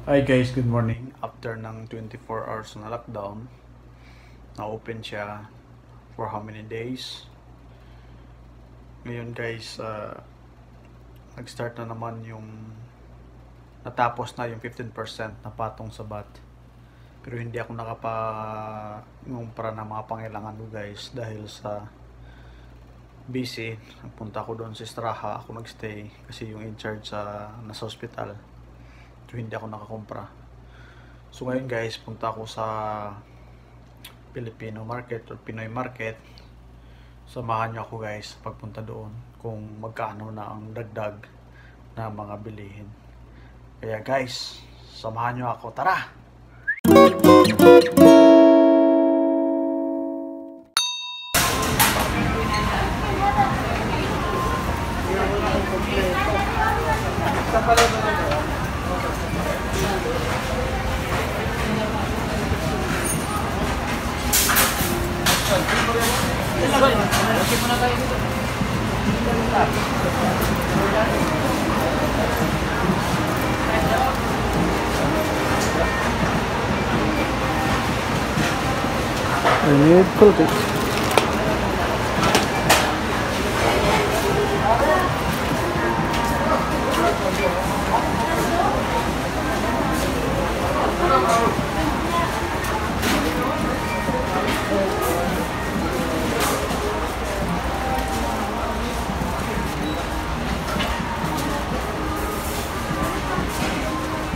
Hi guys, good morning. After ng 24 hours na lockdown, na-open siya for how many days? Ngayon guys, nag-start na naman natapos na yung 15% na patong sa VAT. Pero hindi ako nakapa-ngumpra ng mga pangailangan ko guys dahil sa busy. Nagpunta ako doon sa Straha, ako nagstay kasi yung in charge nasa hospital. So hindi ako nakakumpra. So ngayon guys, punta ako sa Filipino market or Pinoy market. Samahan niyo ako guys pagpunta doon kung magkano na ang dagdag na mga bilihin. Kaya guys, samahan niyo ako. Tara! I need Colgate.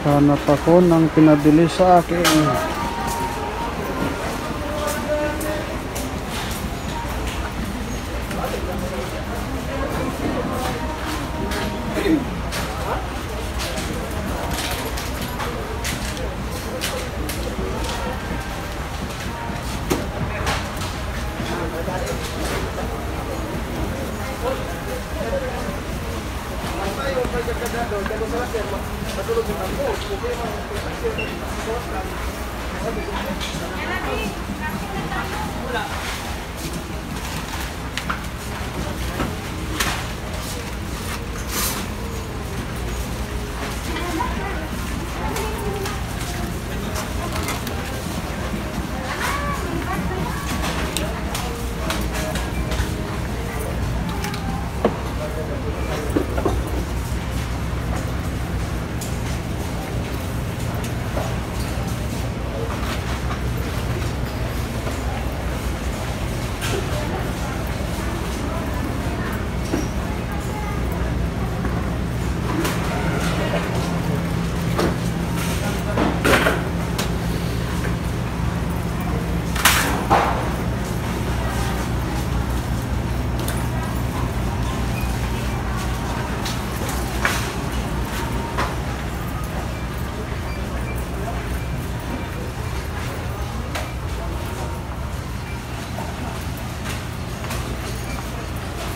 Hanap ako ng pinabili sa akin.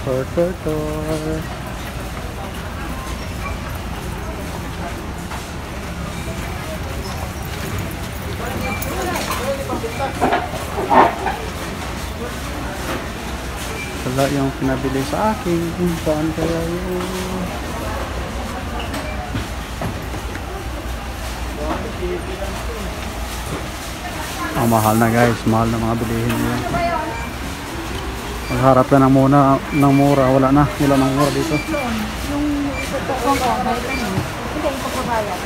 Tortor. Wala yung pinabili sa akin. Saan kaya yun? Mahal na guys. Mahal na mga bilihin nila. Magharap ka na muna ng mura. Wala nang mura dito. Yung ipagkakong ko, may lang yun. Hindi, ipagkabayad.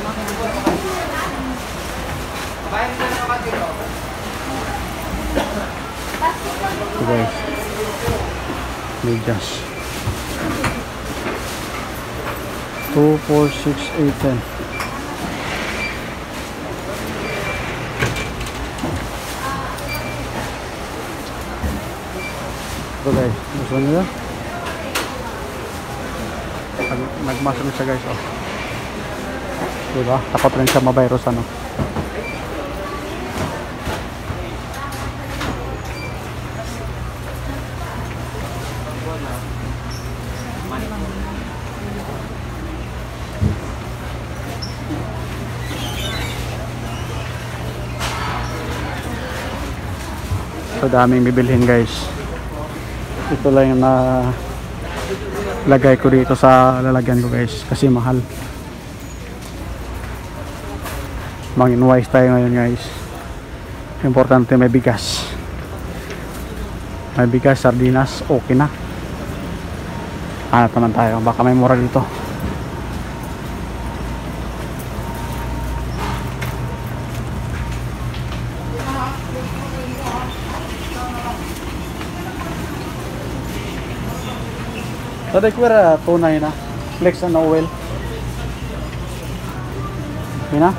So guys, medyas 2, 4, 6, 8, 10. Ito guys, gusto nyo yan? Nagmasok siya guys, oh. Diba? Tapat rin siya mavirus ano. So daming bibilhin guys. Ito lang yung lagay ko dito sa lalagyan ko guys kasi mahal. Mangin wise tayo ngayon guys. Importante may bigas. May bigas, sardinas, okay na. Hanap naman tayo, baka may mura dito. Tadi kuwera tunay na flex and oil. Ina?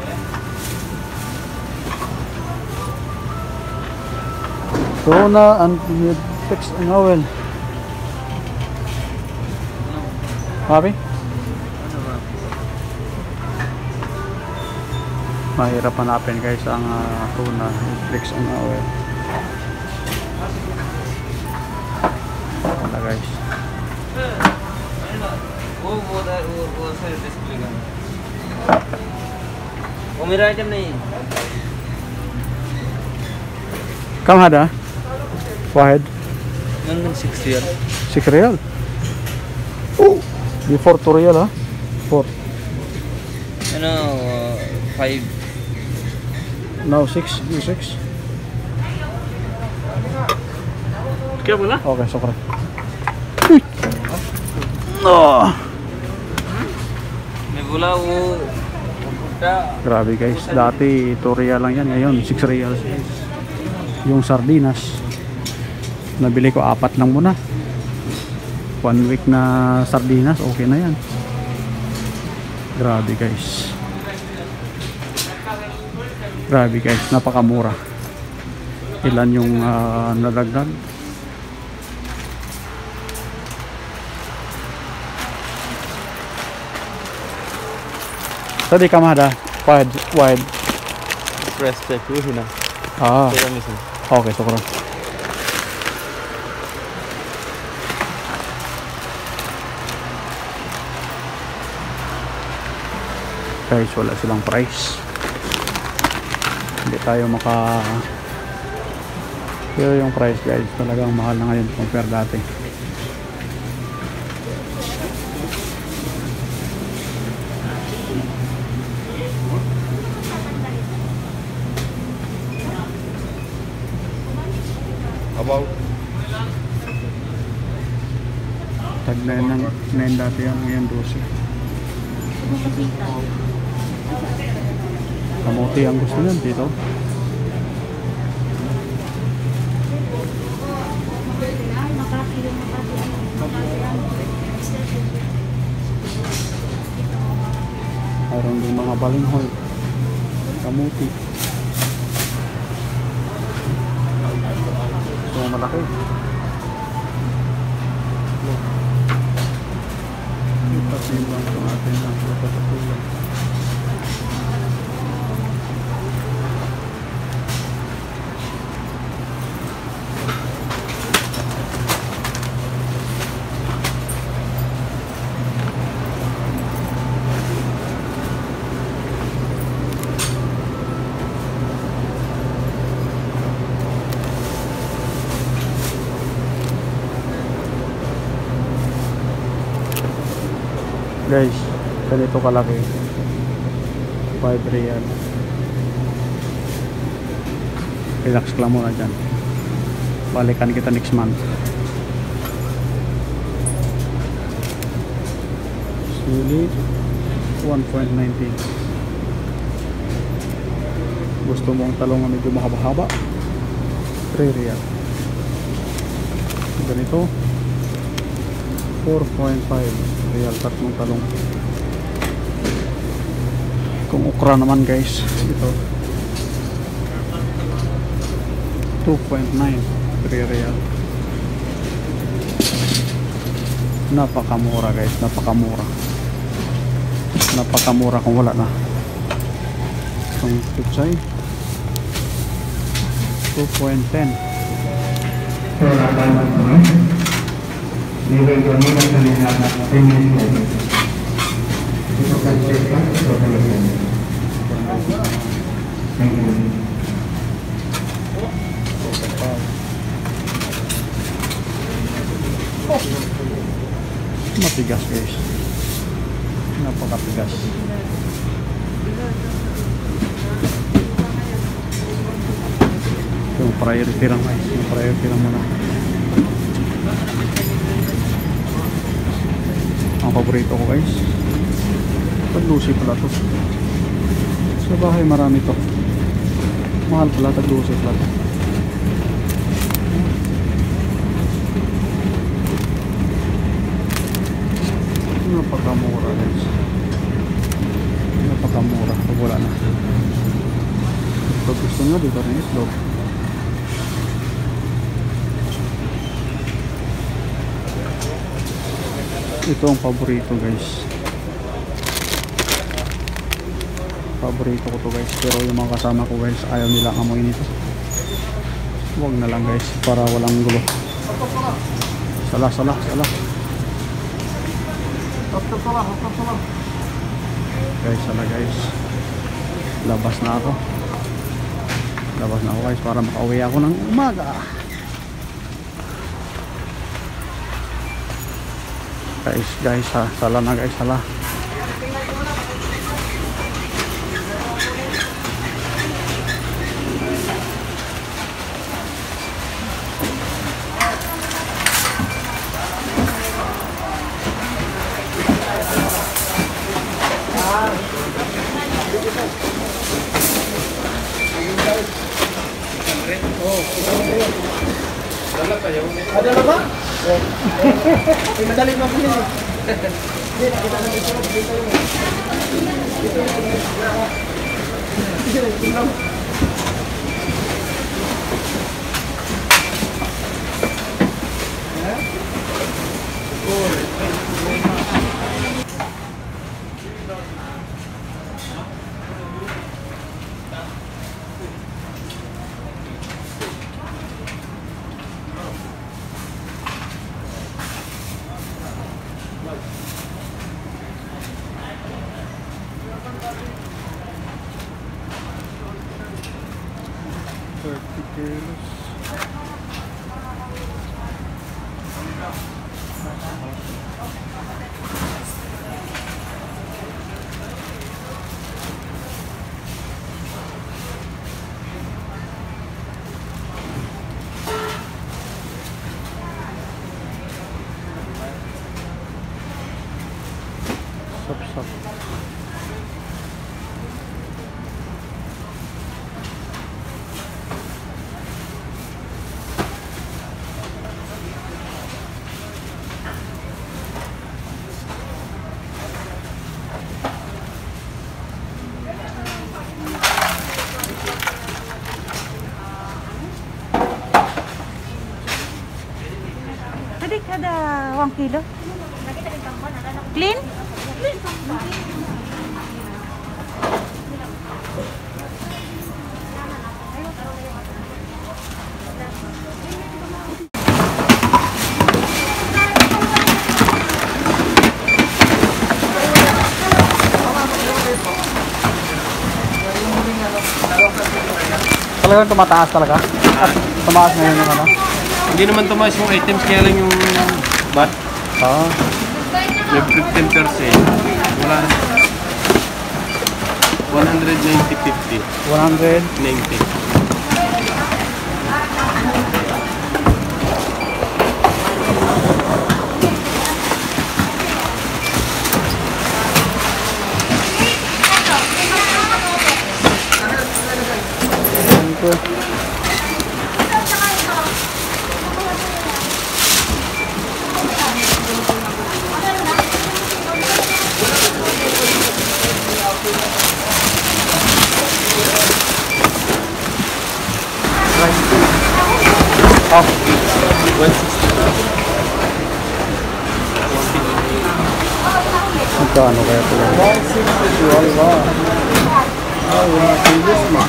Tuna and flex and oil. Papi? Mahirap hanapin guys ang tuna, flex and oil. Wala guys. वो sir display का वो मेरा आइटम नहीं है Kam ada? Wahid? 6 रियल 6 real? Oh! Before 2 real ha? 4. you know 5 Now 6. You 6? क्या बोला Okay, sukra. Oh! मैं बोला वो Grabe guys, dati 2 real lang yan, ngayon 6 real guys. Yung sardinas, nabili ko 4 lang muna. 1 week na sardinas, okay na yan. Grabe guys. Grabe guys, napakamura. Ilan yung nadagdag? Tadi kam ada wide. Press check हुई ना Ah, तेरा mission okay, sukran. Guys, wala silang price. Hindi tayo pero yung price guys, talagang mahal na ngayon compare dati. about Tag 9 dati yan, ngayon 12. Kamote ang gusto niyan dito. Mayroon din mga balinghoy, kamuti. So malaki. Itasin lang ito natin ang pagkakatulang. Guys, ganito kalaki 5 real. Relax lang muna dyan, balikan kita next month. Sili 1.19. Gusto mong talong na medyo mahaba-haba, 3 real. Ganito 4.5 real, tatlong talong. Kung okra naman guys, ito 2.9, 3 real. Napakamura guys, napakamura kung wala na. Itong pitsay 2.10. Nivel de amigos en la feminista. Itu kan ceklah atau feminista. Thank you. Matigas guys, napakatigas. priority lang guys. Priority lang muna. Ang paborito ko guys, taglusi pala to. Sa bahay marami to. Mahal pala, taglusi pala to. Napakamura guys. Napakamura pag wala na. Pag gusto nyo dito rin itlog. Ito ang paborito guys. Paborito ko to guys. Pero yung mga kasama ko guys, ayaw nila amoy nito. Huwag na lang guys, para walang gulo. Sala. Guys, sala guys. Labas na ako guys, para makauwi ako ng umaga. Guys ha, sala na guys, sala. Ada na ba? Madali mo din eh. Sap. Tadi kada 1 kilo. Clean? Talagang tumataas talaga? Tumaas na yun yung ano? Hindi naman tumaas yung items, kaya lang yung bat. Oo. Yung 15%. Wala. 190.50. 100. 90. Oh, 160. magkano kaya ito? 160, wala. Ah, wala. Previous na.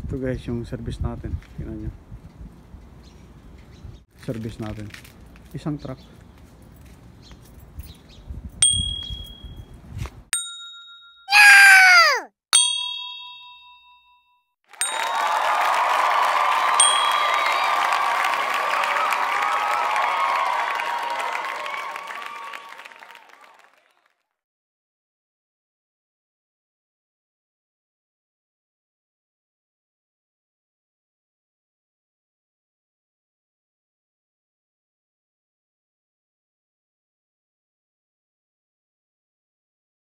Ito guys yung service natin. Tingnan nyo. Service natin. Isang truck.